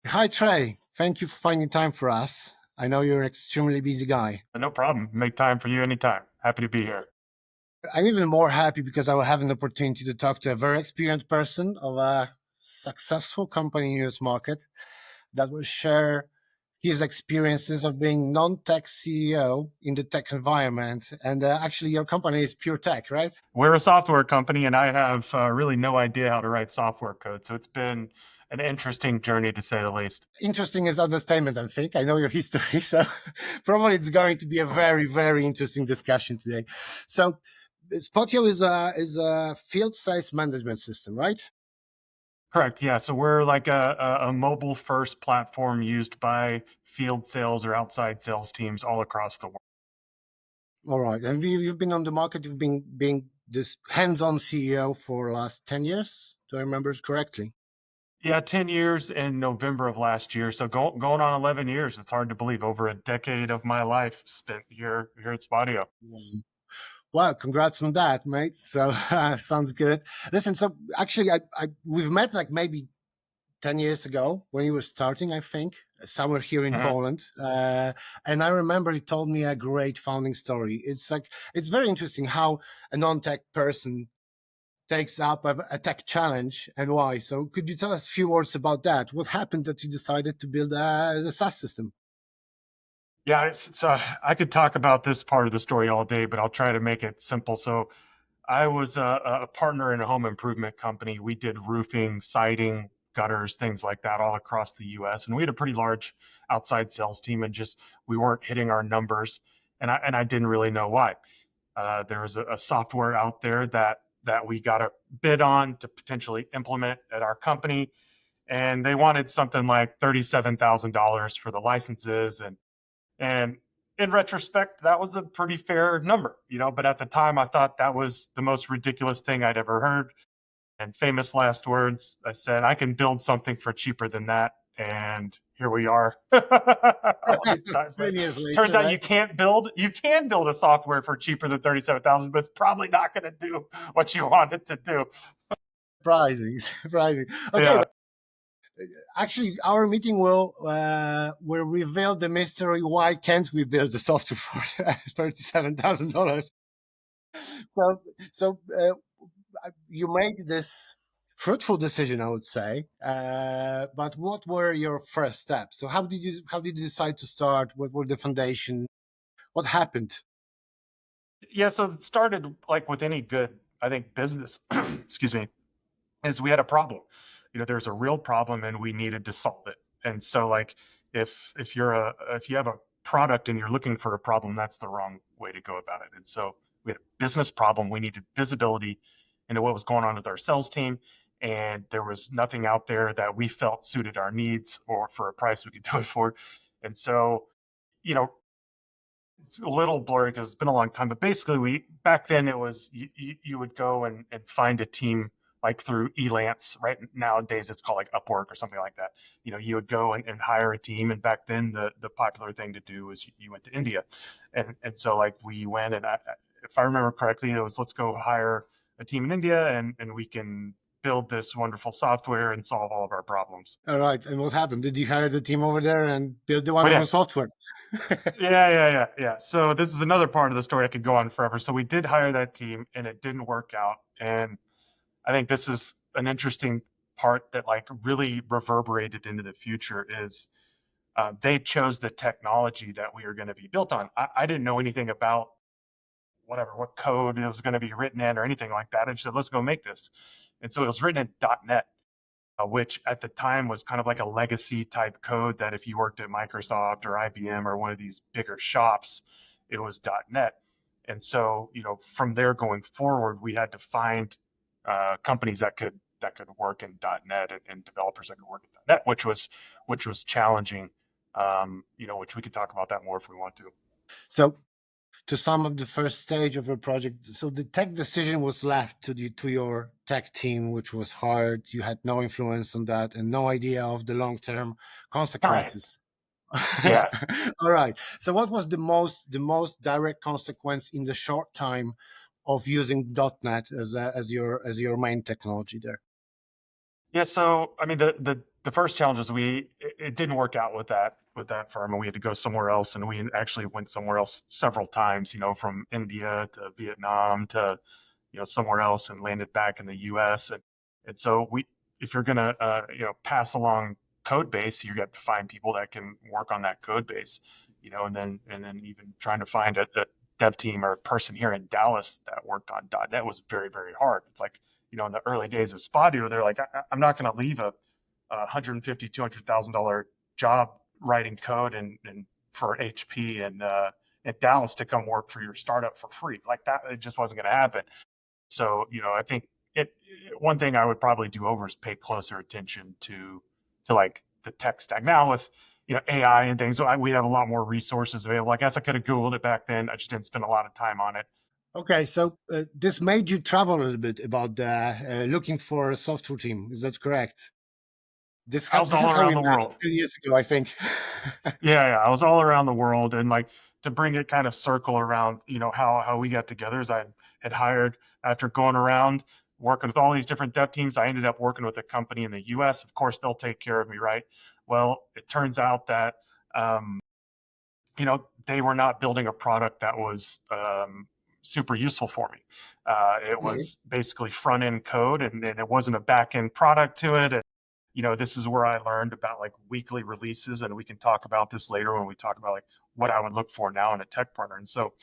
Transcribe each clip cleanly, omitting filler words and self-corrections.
Hi, Trey. Thank you for finding time for us. I know you're an extremely busy guy. No problem. Make time for you anytime. Happy to be here. I'm even more happy because I will have an opportunity to talk to a very experienced person of a successful company in the US market that will share his experiences of being non-tech CEO in the tech environment. And actually, your company is pure tech, right? We're a software company, and I have really no idea how to write software code. So it's been an interesting journey to say the least. Interesting is understatement, I think. I know your history, so probably it's going to be a very, very interesting discussion today. So, Spotio is a field size management system, right? Correct. Yeah. So we're like a mobile first platform used by field sales or outside sales teams all across the world. All right, and you've been on the market. You've been being this hands-on CEO for the last 10 years. Do I remember it correctly? Yeah, 10 years in November of last year. So going on 11 years. It's hard to believe. Over a decade of my life spent here at Spotio. Mm. Well, congrats on that, mate. So sounds good. Listen, so actually, we've met like maybe 10 years ago when you were starting, I think, somewhere here in Mhm. Poland. And I remember you told me a great founding story. It's very interesting how a non-tech person takes up a tech challenge and why. So could you tell us a few words about that? What happened that you decided to build a SaaS system? Yeah, I could talk about this part of the story all day, but I'll try to make it simple. So I was a partner in a home improvement company. We did roofing, siding, gutters, things like that all across the US. And we had a pretty large outside sales team and just we weren't hitting our numbers. And I didn't really know why. There was a software out there that we got a bid on to potentially implement at our company. And they wanted something like $37,000 for the licenses and in retrospect, that was a pretty fair number, but at the time I thought that was the most ridiculous thing I'd ever heard. And famous last words, I said, I can build something for cheaper than that. And here we are. All these times 10 later. years Turns later, out right? you can build a software for cheaper than 37,000, but it's probably not going to do what you want it to do. Surprising, surprising. Okay, Yeah. well, actually, our meeting will reveal the mystery. Why can't we build the software for $37,000? So, so you made this fruitful decision, I would say. But what were your first steps? So how did you decide to start? What were the foundation? What happened? Yeah. So it started like with any good, I think, business, excuse me, is we had a problem. There's a real problem and we needed to solve it. And so like if you have a product and you're looking for a problem, that's the wrong way to go about it. And so we had a business problem. We needed visibility into what was going on with our sales team. And there was nothing out there that we felt suited our needs or for a price we could do it for. And so, you know, it's a little blurry because it's been a long time, but basically we back then it was you would go and find a team like through Elance, right? Nowadays it's called like Upwork or something like that. You would go and hire a team, and back then the popular thing to do was you went to India, and so like we went and if I remember correctly, it was let's go hire a team in India and we can build this wonderful software and solve all of our problems. All right, and what happened? Did you hire the team over there and build the But wonderful yeah, software? yeah. So this is another part of the story I could go on forever. So we did hire that team and it didn't work out. And I think this is an interesting part that like really reverberated into the future is they chose the technology that we were going to be built on. I didn't know anything about what code it was going to be written in or anything like that. I just said, let's go make this. And so it was written in .NET, which at the time was kind of like a legacy type code that if you worked at Microsoft or IBM or one of these bigger shops, it was .NET. And so, from there going forward, we had to find companies that could work in .NET and developers that could work in .NET, which was challenging. Which we could talk about that more if we want to. So to sum up the first stage of your project, so the tech decision was left to your tech team, which was hard. You had no influence on that and no idea of the long term Right. consequences. Yeah. All right. So what was the most direct consequence in the short time of using .NET as your main technology there? Yeah, so I mean the the first challenge is it didn't work out with that firm, and we had to go somewhere else, and we actually went somewhere else several times, from India to Vietnam to somewhere else, and landed back in the US. And so if you're going to pass along code base, you got to find people that can work on that code base, and then even trying to find a dev team or a person here in Dallas that worked on .NET was very, very hard. It's like, in the early days of Spotio, they're like, I'm not going to leave a $150,000, $200,000 job writing code and for HP and at Dallas to come work for your startup for free. Like that, it just wasn't going to happen. So, I think one thing I would probably do over is pay closer attention to like the tech stack. Now with, AI and things, we have a lot more resources available. I guess I could have Googled it back then. I just didn't spend a lot of time on it. Okay, so this made you travel a little bit about looking for a software team. Is that correct? I was This is all how around we the met world. 2 years ago, I think. Yeah, I was all around the world, and like to bring it kind of circle around, how we got together is I had hired after going around working with all these different dev teams. I ended up working with a company in the US. Of course, they'll take care of me, right? Well, it turns out that they were not building a product that was super useful for me. It Mhm. was basically front end code, and it wasn't a back end product to it. And, this is where I learned about like weekly releases, and we can talk about this later when we talk about like what I would look for now in a tech partner. And so,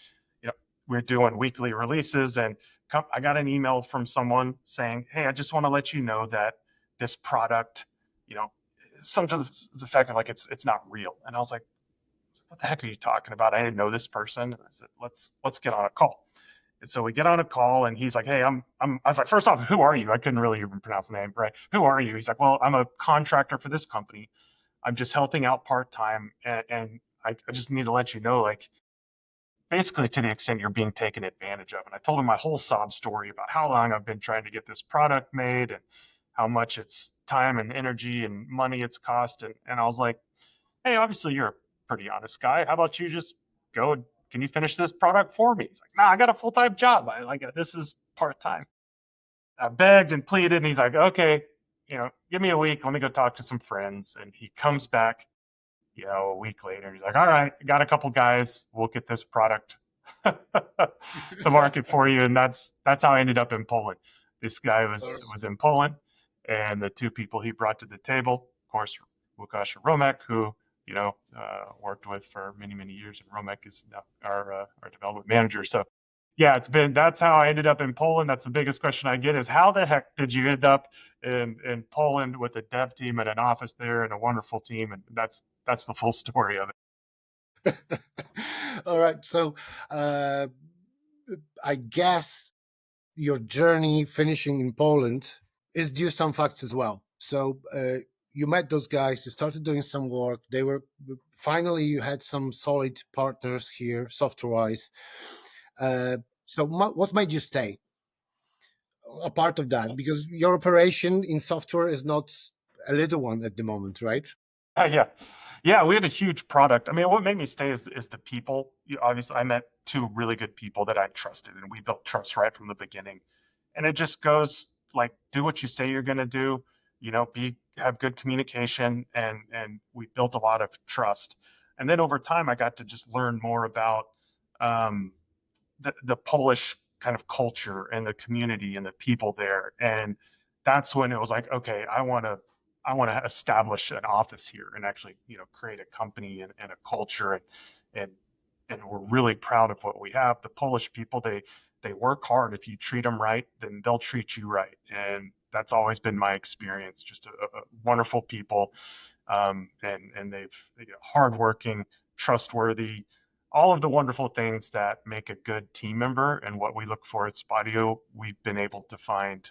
we're doing weekly releases, and I got an email from someone saying, "Hey, I just want to let you know that this product, you know, some to the fact of like it's not real." And I was like, what the heck are you talking about? I didn't know this person. And I said, let's get on a call. And so we get on a call, and he's like, hey, I was like, first off, who are you? I couldn't really even pronounce the name, right? Who are you? He's like, well, I'm a contractor for this company. I'm just helping out part-time. And I just need to let you know, like, basically to the extent you're being taken advantage of. And I told him my whole sob story about how long I've been trying to get this product made and how much it's time and energy and money it's cost. And I was like, hey, obviously you're a pretty honest guy. How about you just go and can you finish this product for me? He's like, nah, I got a full-time job. I like it. This is part-time. I begged and pleaded, and he's like, okay, give me a week. Let me go talk to some friends. And he comes back, a week later. He's like, all right, got a couple guys. We'll get this product to market for you. And that's how I ended up in Poland. This guy was in Poland, and the two people he brought to the table, of course, Łukasz and Romek, who worked with for many, many years, and Romek is now our development manager. So yeah, that's how I ended up in Poland. That's the biggest question I get is how the heck did you end up in Poland with a dev team and an office there and a wonderful team? And that's the full story of it. All right, so uh, I guess your journey finishing in Poland is due some facts as well. So you met those guys, you started doing some work. They were finally you had some solid partners here, software-wise. Uh, so what made you stay? A part of that, because your operation in software is not a little one at the moment, right? Yeah. Yeah, we had a huge product. I mean, what made me stay is the people. Obviously, I met two really good people that I trusted, and we built trust right from the beginning. And it just goes like, do what you say you're going to do, have good communication, and we built a lot of trust. And then over time, I got to just learn more about um, the Polish kind of culture and the community and the people there. And that's when it was like, okay, I want to establish an office here and actually, create a company and a culture and and we're really proud of what we have. The Polish people, they work hard. If you treat them right, then they'll treat you right. And that's always been my experience. Just a wonderful people, and they've hardworking, trustworthy, all of the wonderful things that make a good team member and what we look for at Spotio, we've been able to find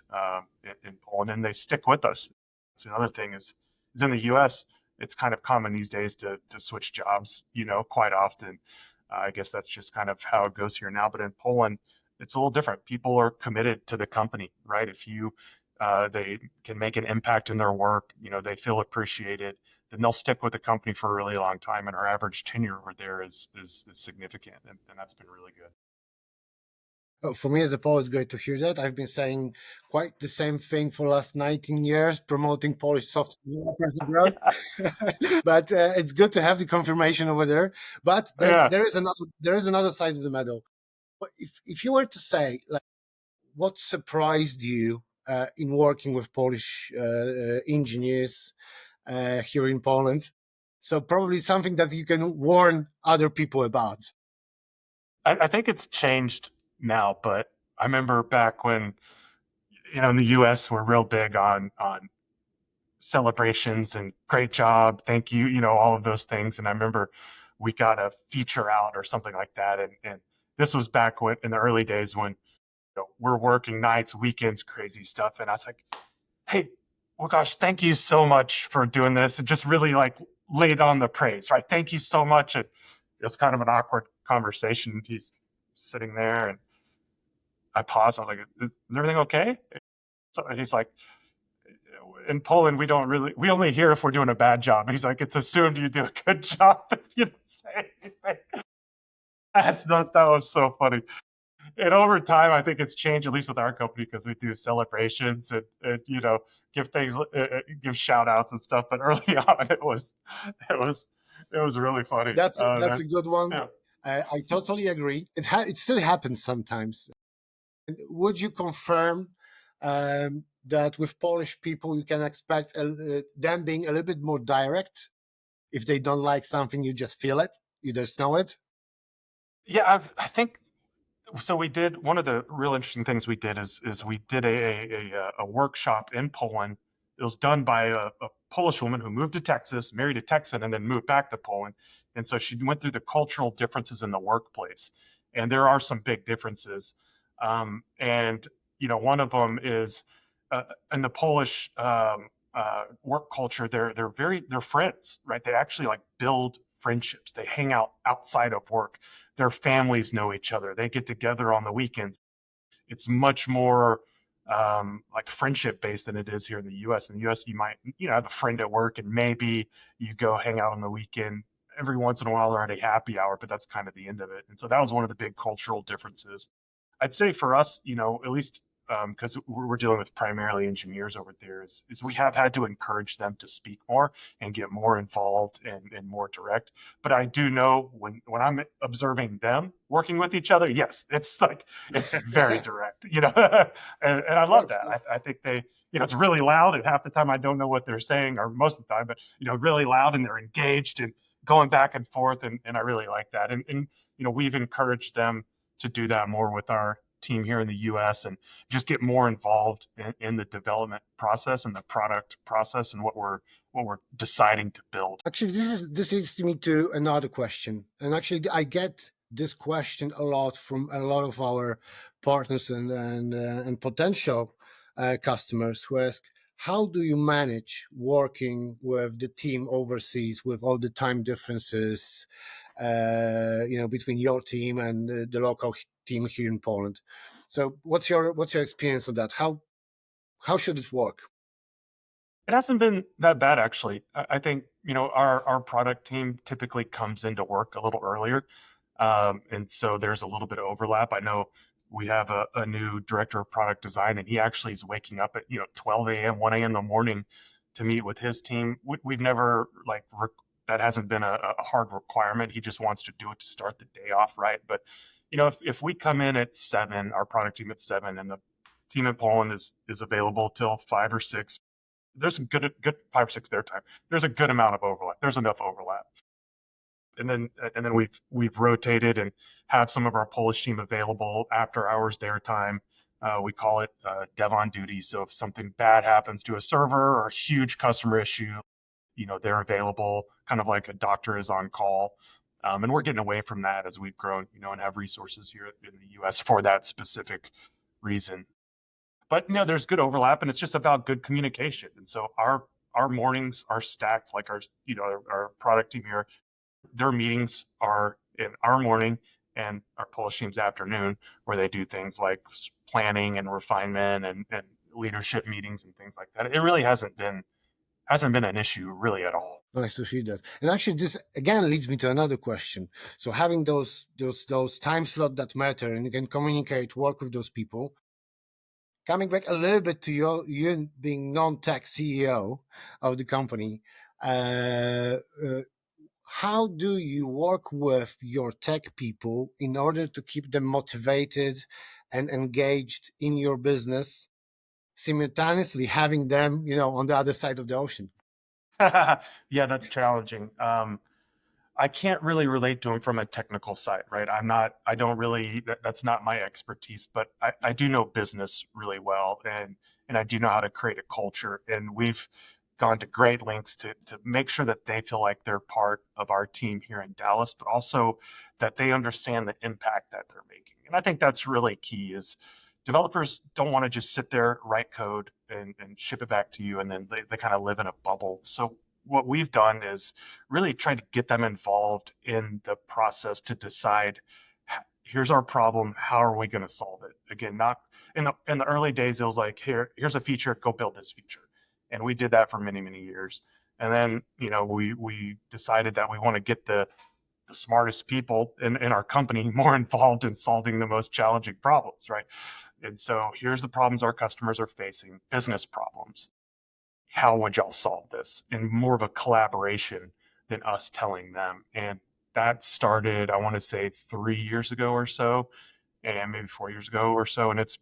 in Poland, and they stick with us. That's another thing is in the U.S. It's kind of common these days to switch jobs, quite often. I guess that's just kind of how it goes here now. But in Poland, it's a little different. People are committed to the company, right? If they can make an impact in their work, they feel appreciated, then they'll stick with the company for a really long time. And our average tenure over there is significant, and that's been really good. For me as a Pole, it's great to hear that. I've been saying quite the same thing for the last 19 years, promoting Polish software developers abroad. Yeah. But it's good to have the confirmation over there. But then Yeah. there is another side of the medal. But if you were to say, like, what surprised you in working with Polish engineers here in Poland? So probably something that you can warn other people about. I think it's changed now, but I remember back when, in the US, we're real big on celebrations and great job, thank you, all of those things. And I remember we got a feature out or something like that. And this was back when, in the early days when, we're working nights, weekends, crazy stuff. And I was like, hey, well, gosh, thank you so much for doing this. And just really like laid on the praise, right? Thank you so much. And it was kind of an awkward conversation. He's sitting there and I paused. I was like, is everything okay? So he's like, in Poland, we only hear if we're doing a bad job. He's like, it's assumed you do a good job if you don't say anything. That was so funny. And over time, I think it's changed, at least with our company, because we do celebrations and give things, give shout outs and stuff. But early on, it was, it was really funny. That's a good one. Yeah. I totally agree. It still happens sometimes. Would you confirm that with Polish people you can expect them being a little bit more direct? If they don't like something, you just feel it, you just know it. Yeah, I think so. We did one of the real interesting things we did is we did a workshop in Poland. It was done by a Polish woman who moved to Texas, married a Texan, and then moved back to Poland. And so she went through the cultural differences in the workplace, and there are some big differences. And one of them is in the Polish work culture. They're friends, right? They actually like build friendships. They hang out outside of work. Their families know each other. They get together on the weekends. It's much more like friendship based than it is here in the U.S. In the U.S., you might have a friend at work and maybe you go hang out on the weekend. Every once in a while they're at a happy hour, but that's kind of the end of it. And so that was one of the big cultural differences. I'd say for us, at least because we're dealing with primarily engineers over there, is we have had to encourage them to speak more and get more involved and more direct. But I do know when I'm observing them working with each other, yes, it's very direct, and I love that. I think they, it's really loud, and half the time I don't know what they're saying, or most of the time, but really loud, and they're engaged and going back and forth, and I really like that. And we've encouraged them to do that more with our team here in the US and just get more involved in the development process and the product process and what we're deciding to build. Actually, this leads me to another question, and actually, I get this question a lot from a lot of our partners and potential customers who ask, "How do you manage working with the team overseas with all the time differences, between your team and the local team here in Poland?" So, what's your experience on that? How should it work? It hasn't been that bad actually. I think our product team typically comes into work a little earlier, and so there's a little bit of overlap. I know we have a new director of product design, and he actually is waking up at 12 a.m., 1 a.m. in the morning to meet with his team. We've never that hasn't been a hard requirement. He just wants to do it to start the day off right. But if we come in at 7, our product team at 7, and the team in Poland is available till 5 or 6, there's a good 5 or 6 their time. There's a good amount of overlap. There's enough overlap, and then we've rotated and have some of our Polish team available after hours their time. We call it dev on duty. So if something bad happens to a server or a huge customer issue, they're available, kind of like a doctor is on call. And we're getting away from that as we've grown, and have resources here in the U.S. for that specific reason. But there's good overlap, and it's just about good communication. And so our mornings are stacked, like our product team here. Their meetings are in our morning and our Polish team's afternoon, where they do things like planning and refinement and leadership meetings and things like that. It really hasn't been an issue really at all. Nice to see that. And actually, this again leads me to another question. So having those time slots that matter, and you can communicate, work with those people. Coming back a little bit to you being non-tech CEO of the company, uh, uh, how do you work with your tech people in order to keep them motivated and engaged in your business, simultaneously having them, on the other side of the ocean? Yeah, that's challenging. I can't really relate to him from a technical side, right? I don't really, that's not my expertise, but I do know business really well, and I do know how to create a culture. And we've gone to great lengths to make sure that they feel like they're part of our team here in Dallas, but also that they understand the impact that they're making. And I think that's really key is developers don't want to just sit there, write code and ship it back to you, and then they kind of live in a bubble. So what we've done is really try to get them involved in the process to decide, here's our problem, how are we going to solve it? Again, not in the early days, it was like, here's a feature, go build this feature. And we did that for many, many years. And then, we decided that we want to get the smartest people in our company more involved in solving the most challenging problems, right? And so here's the problems our customers are facing, business problems. How would y'all solve this? And more of a collaboration than us telling them. And that started, I want to say 3 years ago or so, and maybe 4 years ago or so, and it's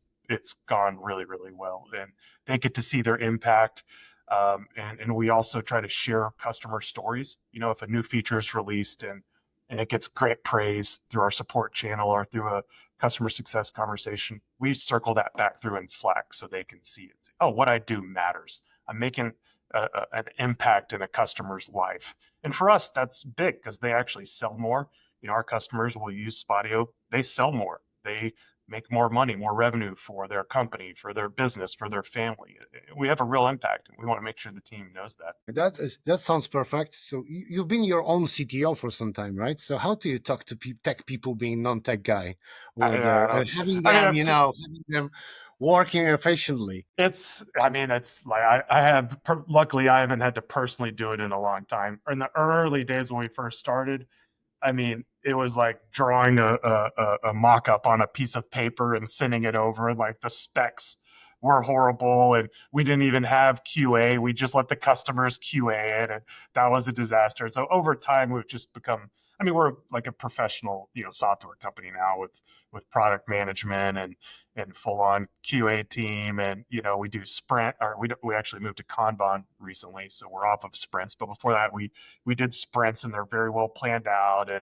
gone really, really well. And they get to see their impact. And we also try to share customer stories. If a new feature is released and it gets great praise through our support channel or through a customer success conversation, we circle that back through in Slack so they can see it. Say, oh, what I do matters. I'm making an impact in a customer's life. And for us, that's big because they actually sell more. Our customers will use Spotio. They sell more. They make more money, more revenue for their company, for their business, for their family. We have a real impact, and we want to make sure the team knows that. That sounds perfect. So you've been your own CTO for some time, right? So how do you talk to tech people being non-tech guy with Yeah, I their don't. having I mean, them, having them working efficiently? it's like I have. Luckily, I haven't had to personally do it in a long time. In the early days when we first started, I mean, it was like drawing a mock-up on a piece of paper and sending it over, and like the specs were horrible, and we didn't even have QA. We just let the customers QA it, and that was a disaster. So over time, we've just become. I mean, we're like a professional, software company now with product management and full-on QA team, and we do sprint, or we actually moved to Kanban recently, so we're off of sprints. But before that, we did sprints, and they're very well planned out. And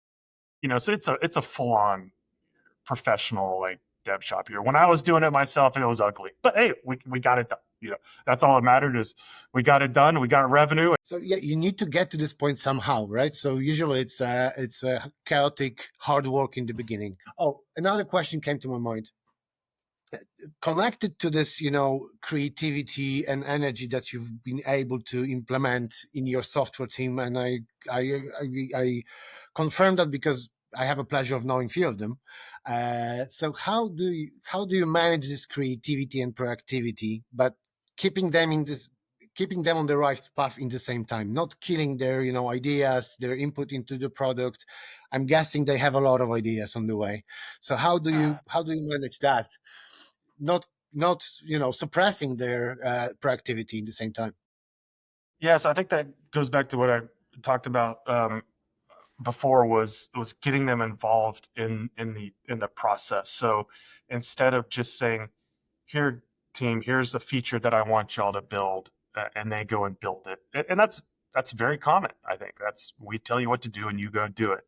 so it's a full on professional like dev shop here. When I was doing it myself, it was ugly, but hey, we got it done. That's all that mattered is we got it done. We got revenue. So yeah, you need to get to this point somehow, right? So usually it's chaotic hard work in the beginning. Oh, another question came to my mind. Connected to this, creativity and energy that you've been able to implement in your software team, and I confirm that because I have a pleasure of knowing few of them. So how do you manage this creativity and proactivity, but keeping them in this keeping them on the right path in the same time, not killing their ideas, their input into the product? I'm guessing they have a lot of ideas on the way. So how do you manage that, not suppressing their proactivity at the same time? Yes, I think that goes back to what I talked about before was getting them involved in the process. So instead of just saying, here, team, here's a feature that I want y'all to build, and they go and build it. And that's very common. I think that's, we tell you what to do and you go do it.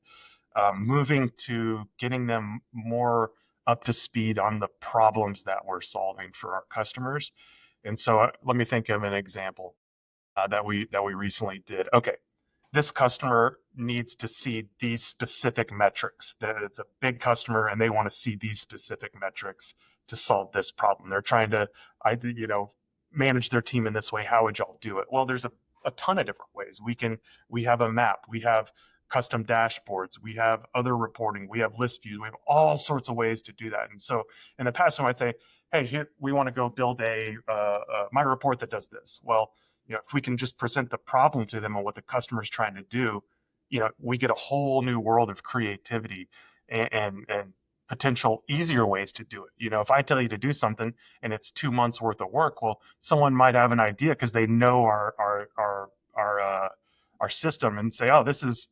Moving to getting them more up to speed on the problems that we're solving for our customers. And so let me think of an example that we recently did. Okay, this customer needs to see these specific metrics. That it's a big customer and they want to see these specific metrics to solve this problem. They're trying to, manage their team in this way. How would y'all do it? Well, there's a ton of different ways. We have a map, we have custom dashboards, we have other reporting, we have list views, we have all sorts of ways to do that. And so in the past, I might say, hey, here we want to go build a my report that does this. Well, if we can just present the problem to them and what the customer's trying to do, we get a whole new world of creativity and potential easier ways to do it. If I tell you to do something and it's 2 months worth of work, well, someone might have an idea because they know our system and say, oh, this is,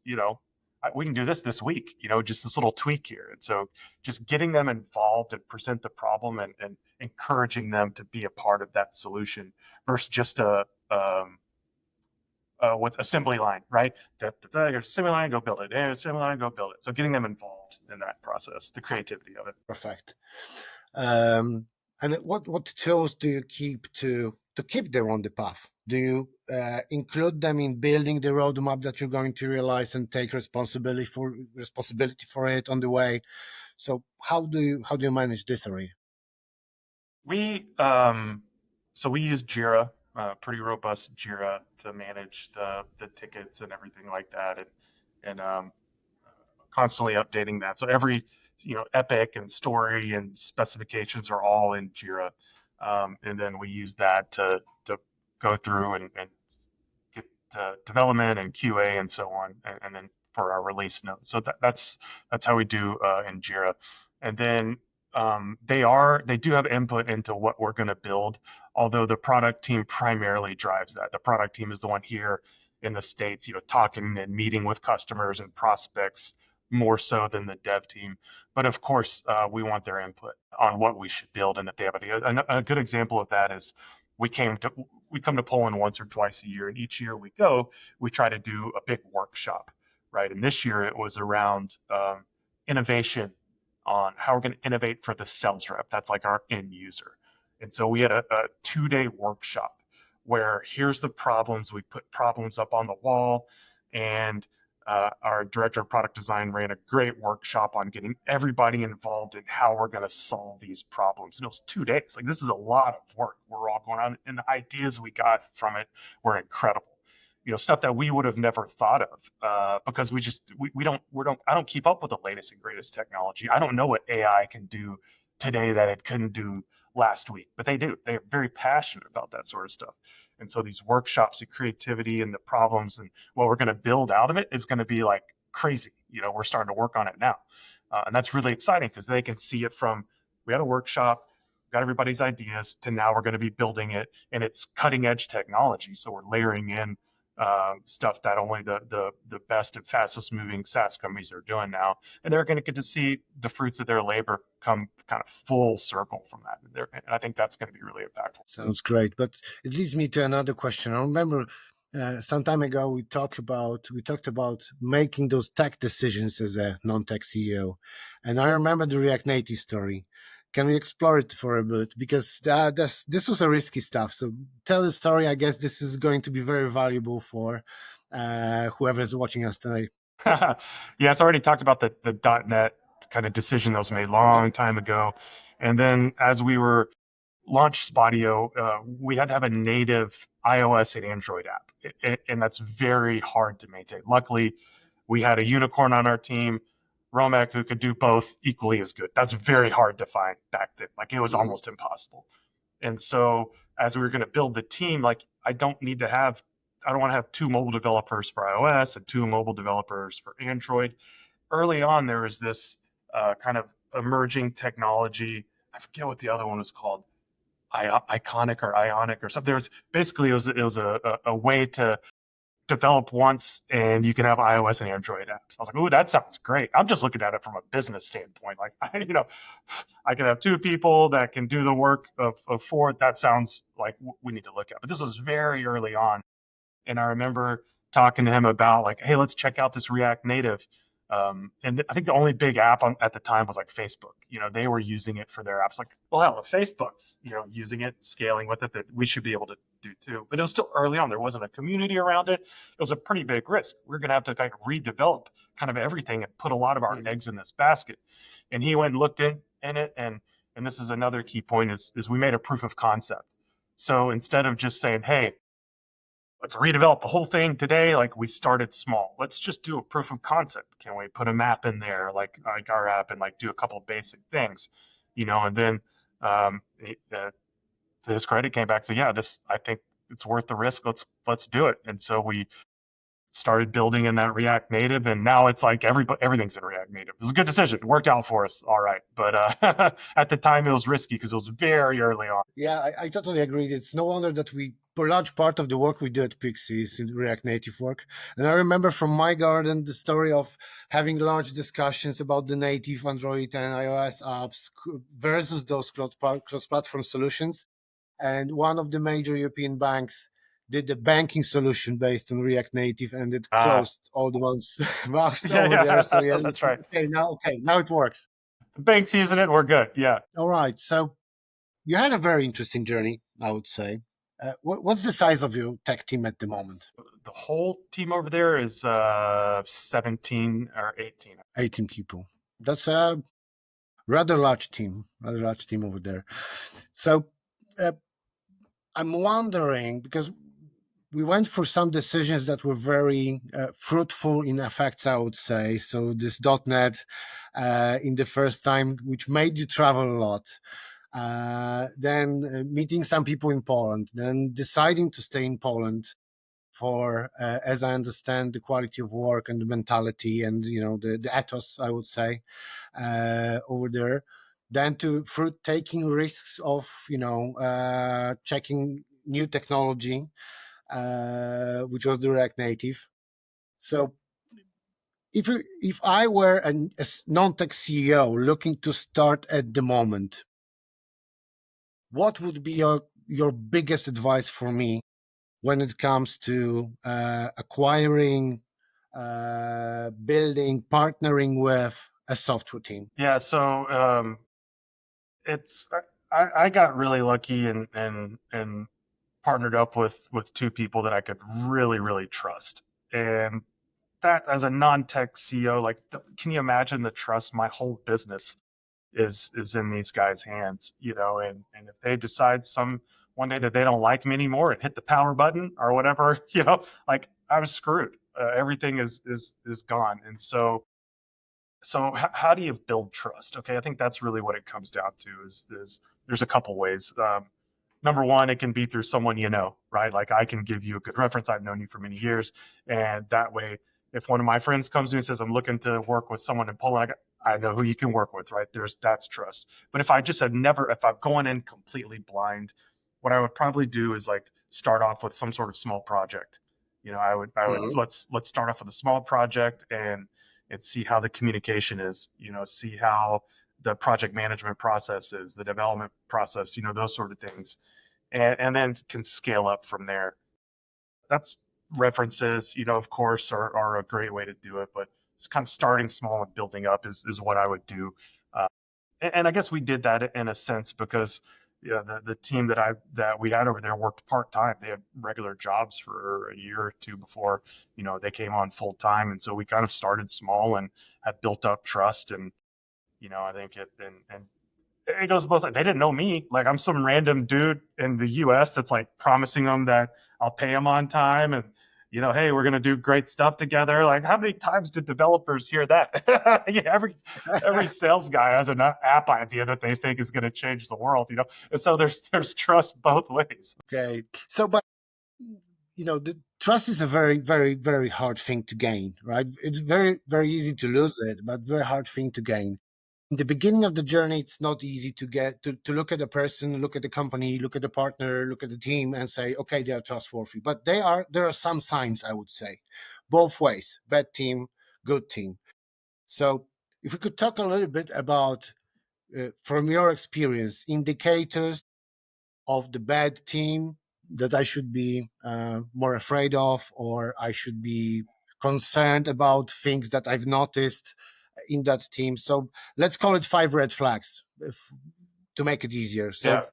we can do this week, just this little tweak here. And so just getting them involved and present the problem and encouraging them to be a part of that solution versus just with assembly line, right? Your assembly line, go build it. Assembly line, go build it. So getting them involved in that process, the creativity of it. Perfect. And what tools do you keep to keep them on the path? Do you include them in building the roadmap that you're going to realize and take responsibility for it on the way? So how do you manage this area? We use Jira, pretty robust Jira to manage the tickets and everything like that, and constantly updating that. So every epic and story and specifications are all in Jira, and then we use that to go through and get development and QA and so on, and then for our release notes. So that's how we do in Jira, and then they do have input into what we're going to build, although the product team primarily drives that. The product team is the one here in the States, talking and meeting with customers and prospects more so than the dev team. But of course, we want their input on what we should build, and if they have a good example of that is we come to Poland once or twice a year, and each year we try to do a big workshop, right? And this year it was around innovation on how we're going to innovate for the sales rep. That's like our end user. And so we had a 2-day workshop where here's the problems. We put problems up on the wall, and our director of product design ran a great workshop on getting everybody involved in how we're going to solve these problems. And it was 2 days. Like, this is a lot of work. We're all going on, and the ideas we got from it were incredible. Stuff that we would have never thought of because I don't keep up with the latest and greatest technology. I don't know what AI can do today that it couldn't do last week, but they do. They're very passionate about that sort of stuff. And so these workshops of creativity and the problems and what we're going to build out of it is going to be like crazy. We're starting to work on it now. And that's really exciting because they can see it from, we had a workshop, got everybody's ideas, to now we're going to be building it, and it's cutting edge technology. So we're layering in stuff that only the best and fastest moving SaaS companies are doing now, and they're going to get to see the fruits of their labor come kind of full circle from that. And I think that's going to be really impactful. Sounds great, but it leads me to another question. I remember some time ago we talked about making those tech decisions as a non-tech CEO, and I remember the React Native story. Can we explore it for a bit? Because this was a risky stuff. So tell the story. I guess this is going to be very valuable for whoever is watching us today. Yeah, so I already talked about the .NET kind of decision that was made a long time ago. And then as we were launched Spotio, we had to have a native iOS and Android app. And that's very hard to maintain. Luckily, we had a unicorn on our team, Romek, who could do both equally as good. That's very hard to find back then. Like, it was almost impossible. And so as we were going to build the team, like, I don't want to have 2 mobile developers for iOS and 2 mobile developers for Android. Early on, there was this kind of emerging technology. I forget what the other one was called, Iconic or Ionic or something. It was a way to develop once and you can have iOS and Android apps. I was like, "Ooh, that sounds great." I'm just looking at it from a business standpoint. Like, I can have 2 people that can do the work of 4. That sounds like we need to look at. But this was very early on. And I remember talking to him about, like, hey, let's check out this React Native. And I think the only big app at the time was like Facebook. They were using it for their apps. Like, well, hell, if Facebook's using it, scaling with it, that we should be able to do too. But it was still early on. There wasn't a community around it. It was a pretty big risk. We're going to have to kind of redevelop kind of everything and put a lot of our eggs in this basket. And he went and looked in it, and this is another key point is we made a proof of concept. So instead of just saying, hey, let's redevelop the whole thing today, like, we started small. Let's just do a proof of concept. Can we put a map in there, like our app, and like do a couple of basic things, and then to his credit, came back and said, yeah, I think it's worth the risk. Let's do it. And so we started building in that React Native, and now it's like everything's in React Native. It was a good decision. It worked out for us, all right. But at the time, it was risky because it was very early on. Yeah, I totally agree. It's no wonder that a large part of the work we do at Pirxey is in React Native work. And I remember from my garden the story of having large discussions about the native Android and iOS apps versus those cross-platform solutions. And one of the major European banks did the banking solution based on React Native, and it closed all the ones over there. So yeah, That's right. okay, now it works. The bank's using it. We're good. Yeah. All right. So you had a very interesting journey, I would say. What's the size of your tech team at the moment? The whole team over there is 17 or 18. 18 people. That's a rather large team over there. So I'm wondering, because we went for some decisions that were very fruitful in effects, I would say. So this .NET in the first time, which made you travel a lot. Then meeting some people in Poland, then deciding to stay in Poland for, as I understand, the quality of work and the mentality and, the ethos, I would say, over there. Then through taking risks of, checking new technology, which was the React Native. So if I were a non-tech CEO looking to start at the moment, what would be your biggest advice for me when it comes to acquiring, building, partnering with a software team? Yeah. So it's I got really lucky and partnered up with two people that I could really trust. And that, as a non-tech CEO, like, can you imagine the trust? My whole business is in these guys' hands, and if they decide one day that they don't like me anymore and hit the power button or whatever, like, I'm screwed. Everything is gone. And so how do you build trust? Okay, I think that's really what it comes down to. Is there's a couple ways. Number one, it can be through someone right? Like, I can give you a good reference. I've known you for many years, and that way, if one of my friends comes to me and says, I'm looking to work with someone in Poland, I know who you can work with, right? That's trust. But if I just had never, if I'm going in completely blind, what I would probably do is, like, start off with some sort of small project. I would Mhm. let's start off with a small project and see how the communication is, see how the project management process is, the development process, those sort of things, and then can scale up from there. That's references, of course, are a great way to do it, but it's kind of starting small and building up is what I would do. Uh, and I guess we did that in a sense because, the team that we had over there worked part time. They had regular jobs for a year or two before, they came on full time, and so we kind of started small and had built up trust. And I think it goes both sides. They didn't know me. Like, I'm some random dude in the U.S. that's, like, promising them that I'll pay them on time, and, hey, we're gonna do great stuff together. Like, how many times did developers hear that? Yeah, every sales guy has an app idea that they think is gonna change the world. And so there's trust both ways. Okay. So, but the trust is a very, very, very hard thing to gain, right? It's very, very easy to lose it, but very hard thing to gain. In the beginning of the journey, it's not easy to get to look at a person, look at the company, look at the partner, look at the team, and say, okay, they are trustworthy. But there are some signs, I would say, both ways: bad team, good team. So, if we could talk a little bit about, from your experience, indicators of the bad team that I should be more afraid of, or I should be concerned about things that I've noticed in that team. So let's call it 5 red flags to make it easier. So Yeah.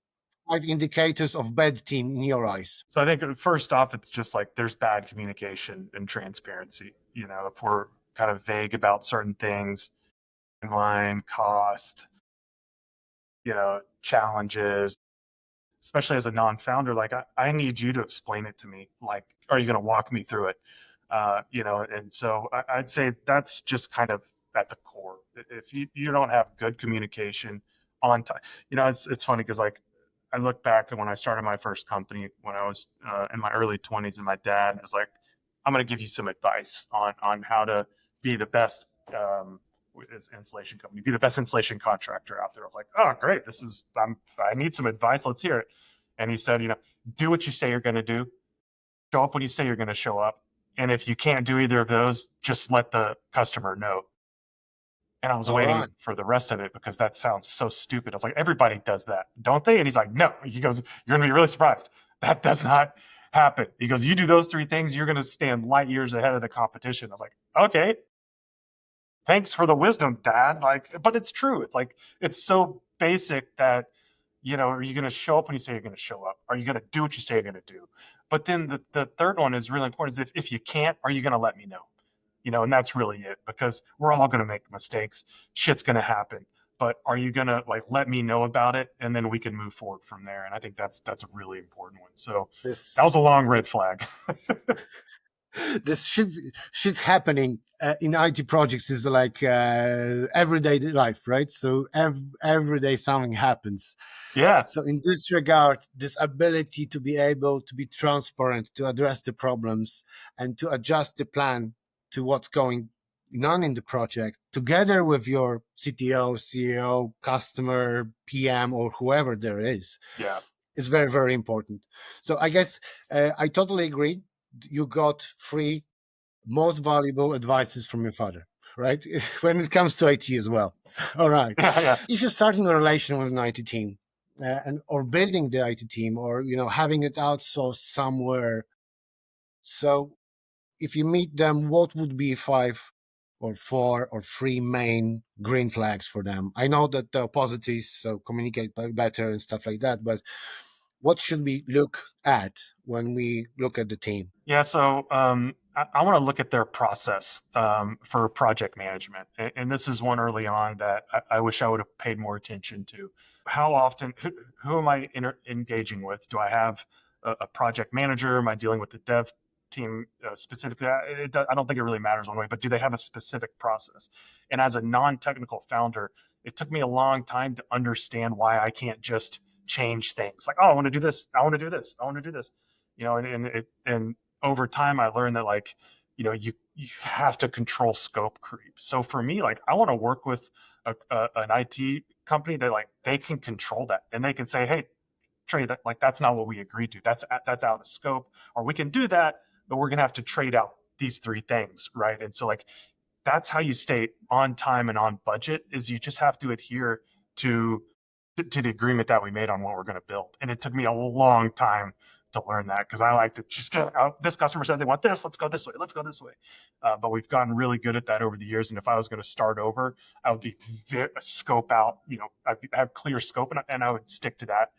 5 indicators of bad team in your eyes. So I think, first off, it's just like there's bad communication and transparency. If we're kind of vague about certain things, timeline, cost, challenges, especially as a non-founder, like, I need you to explain it to me. Like, are you going to walk me through it? And so I'd say that's just kind of at the core. If you don't have good communication on time, it's funny because, like, I look back at when I started my first company when I was in my early 20s, and my dad was like, I'm going to give you some advice on how to be the best with this insulation company, be the best insulation contractor out there. I was like, oh, great. I need some advice. Let's hear it. And he said, do what you say you're going to do. Show up when you say you're going to show up. And if you can't do either of those, just let the customer know. And I was All waiting right. for the rest of it because that sounds so stupid. I was like, everybody does that, don't they? And he's like, no. He goes, you're going to be really surprised. That does not happen. He goes, you do those three things, you're going to stand light years ahead of the competition. I was like, okay, thanks for the wisdom, Dad. Like, but it's true. It's like, it's so basic that, are you going to show up when you say you're going to show up? Are you going to do what you say you're going to do? But then the third one is really important is if you can't, are you going to let me know? And that's really it, because we're all going to make mistakes. Shit's going to happen. But are you going to like let me know about it, and then we can move forward from there? And I think that's a really important one. So that was This a long red flag. this shit's happening in IT projects is like everyday life, right? So every day something happens. Yeah. So in this regard, this ability to be able to be transparent, to address the problems, and to adjust the plan to what's going on in the project, together with your CTO, CEO, customer, PM, or whoever there Yeah. is very, very important. So I guess I totally agree. You got three most valuable advices from your father, right? When it comes to IT as well. All right. Yeah. Yeah. If you're starting a relation with an IT team, or building the IT team, or having it outsourced somewhere, so if you meet them, what would be 5 or 4 or 3 main green flags for them? I know that there are positives, so communicate better and stuff like that, but what should we look at when we look at the team? Yeah, so I want to look at their process for project management. And this is one early on that I wish I would have paid more attention to. How often, who am I engaging with? Do I have a project manager? Am I dealing with the dev team specifically? I don't think it really matters one way, but do they have a specific process? And as a non-technical founder, it took me a long time to understand why I can't just change things. Like, oh, I want to do this. I want to do this. I want to do this. And over time I learned that like, you have to control scope creep. So for me, like I want to work with an IT company that like they can control that, and they can say, hey, Trey, that's not what we agreed to. That's out of scope, or we can do that, but we're gonna have to trade out these three things, right? And so like that's how you stay on time and on budget, is you just have to adhere to to the agreement that we made on what we're going to build. And it took me a long time to learn that, because I like to just go, oh, this customer said they want this, let's go this way, let's go this way. But we've gotten really good at that over the years. And if I was going to start over, I would be scope out, I'd have clear scope, and I would stick to that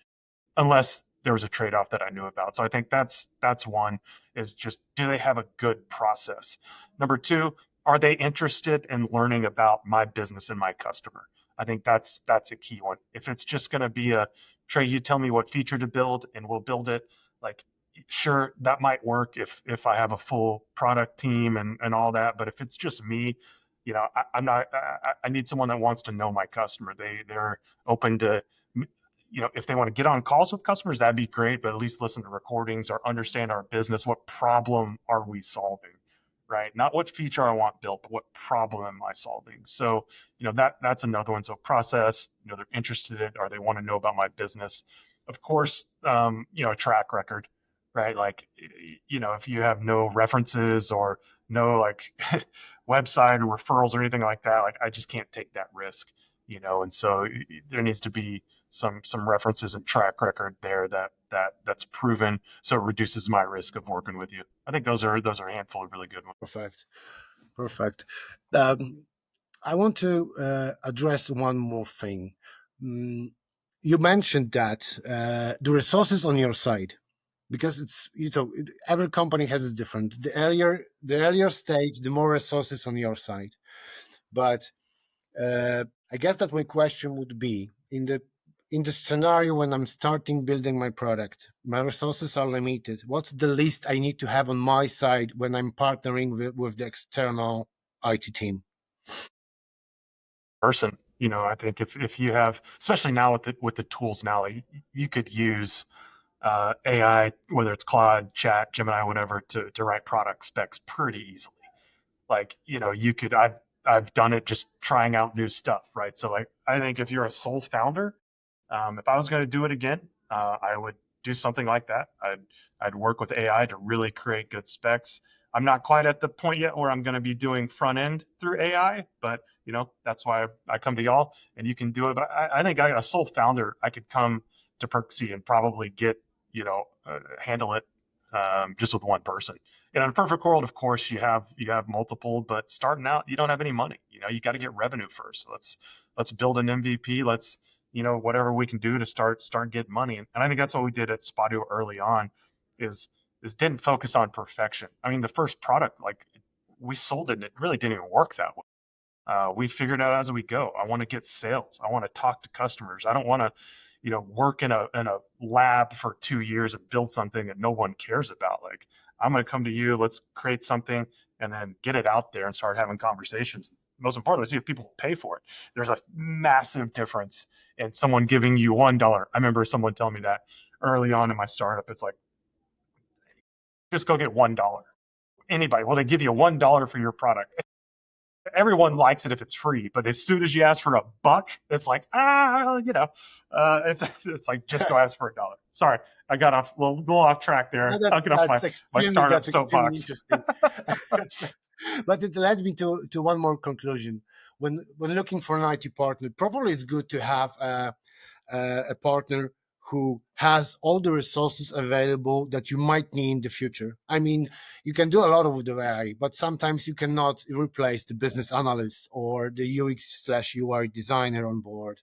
unless there was a trade-off that I knew about. So I think that's one, is just, do they have a good process? Number two, are they interested in learning about my business and my customer? I think that's a key one. If it's just going to be a, Trey, you tell me what feature to build and we'll build it, like, sure, that might work if I have a full product team and all that. But if it's just me, I'm not. I need someone that wants to know my customer. They're open to, if they want to get on calls with customers, that'd be great, but at least listen to recordings or understand our business. What problem are we solving, right? Not what feature I want built, but what problem am I solving? So, that's another one. So process, they're interested in, or they want to know about my business. Of course, a track record, right? Like, if you have no references or no like website or referrals or anything like that, like I just can't take that risk, and so there needs to be some references and track record there that's proven, so it reduces my risk of working with you. I think those are a handful of really good ones. Perfect. Perfect. Um, I want to address one more thing. Mm, you mentioned that the resources on your side, because it's every company has a different. The earlier stage, the more resources on your side. But I guess that my question would be, in the scenario when I'm starting building my product, my resources are limited. What's the least I need to have on my side when I'm partnering with the external IT team? Person. I think if you have, especially now with the tools now, like you could use AI, whether it's Claude, Chat, Gemini, whatever, to write product specs pretty easily. Like, you could, I've done it just trying out new stuff, right? So like, I think if you're a sole founder, if I was going to do it again, I would do something like that. I'd work with AI to really create good specs. I'm not quite at the point yet where I'm going to be doing front end through AI, but that's why I come to y'all and you can do it. But I think a sole founder, I could come to Pirxey and probably get, handle it just with one person. In a perfect world, of course, you have multiple, but starting out, you don't have any money. You got to get revenue first. So let's build an MVP. Let's whatever we can do to start getting money. And I think that's what we did at Spotio early on, is didn't focus on perfection. I mean, the first product, like we sold it, and it really didn't even work that way. We figured out as we go. I want to get sales. I want to talk to customers. I don't want to, work in a lab for 2 years and build something that no one cares about. Like I'm going to come to you. Let's create something and then get it out there and start having conversations. Most importantly, see if people pay for it. There's a massive difference in someone giving you $1. I remember someone telling me that early on in my startup. It's like, just go get $1. Anybody, well, they give you $1 for your product. Everyone likes it if it's free, but as soon as you ask for $1, it's like, it's like just go ask for $1. Sorry, I got off a little off track there. No, I'll get off my startup that's extremely soapbox. interesting. But it led me to one more conclusion. When looking for an IT partner, probably it's good to have a partner who has all the resources available that you might need in the future. I mean, you can do a lot with the AI, but sometimes you cannot replace the business analyst or the UX/UI designer on board.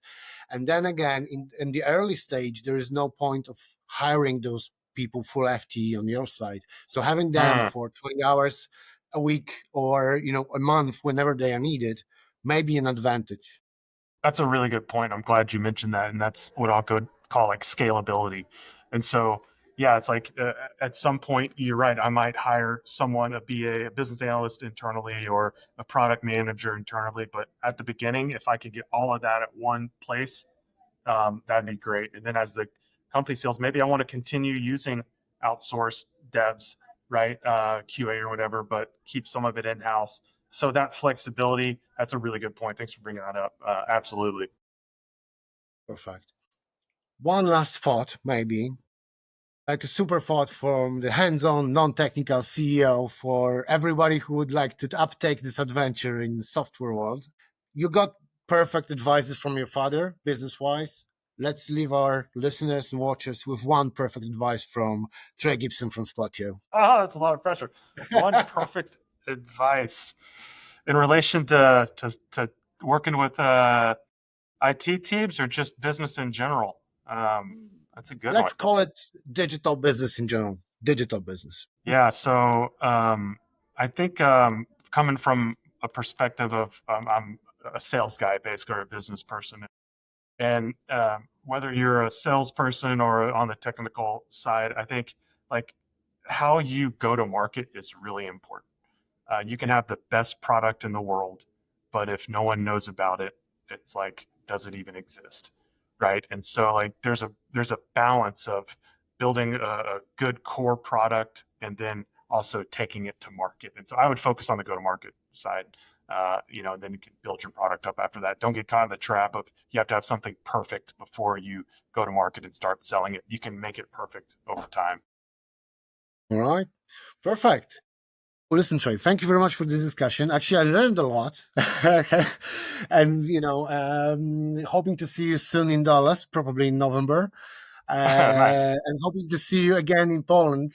And then again, in the early stage, there is no point of hiring those people full FTE on your side. So having them Mm, for 20 hours a week or a month whenever they are needed may be an advantage. that's a really good point. I'm glad you mentioned that, and that's what I'll call like scalability. And so, yeah, it's like at some point, you're right. I might hire someone, a BA, a business analyst internally, or a product manager internally. But at the beginning, if I could get all of that at one place, that'd be great. And then as the company scales, maybe I want to continue using outsourced devs, right? QA or whatever, but keep some of it in house. So that flexibility, that's a really good point. Thanks for bringing that up. Absolutely. Perfect. One last thought, maybe, like a super thought from the hands-on, non-technical CEO for everybody who would like to uptake this adventure in the software world. You got perfect advices from your father, business-wise. Let's leave our listeners and watchers with one perfect advice from Trey Gibson from Spotio. Oh, that's a lot of pressure. One perfect advice in relation to working with IT teams or just business in general. That's a good Let's one. call it digital business in general. Digital business. Yeah, so I think coming from a perspective of I'm a sales guy, basically, or a business person, and whether you're a salesperson or on the technical side, I think like how you go to market is really important. You can have the best product in the world, but if no one knows about it, it's like, does it even exist, right? And so like there's a balance of building a good core product and then also taking it to market. And so I would focus on the go-to-market side. Then you can build your product up after that. Don't get caught in the trap of you have to have something perfect before you go to market and start selling it. You can make it perfect over time. All right. Perfect. Well, listen, Trey, thank you very much for this discussion. Actually, I learned a lot. And, hoping to see you soon in Dallas, probably in November. Nice. And hoping to see you again in Poland,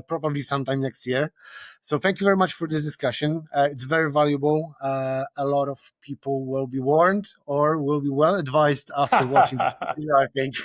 probably sometime next year. So thank you very much for this discussion. It's very valuable. A lot of people will be warned or will be well advised after watching this video, I think.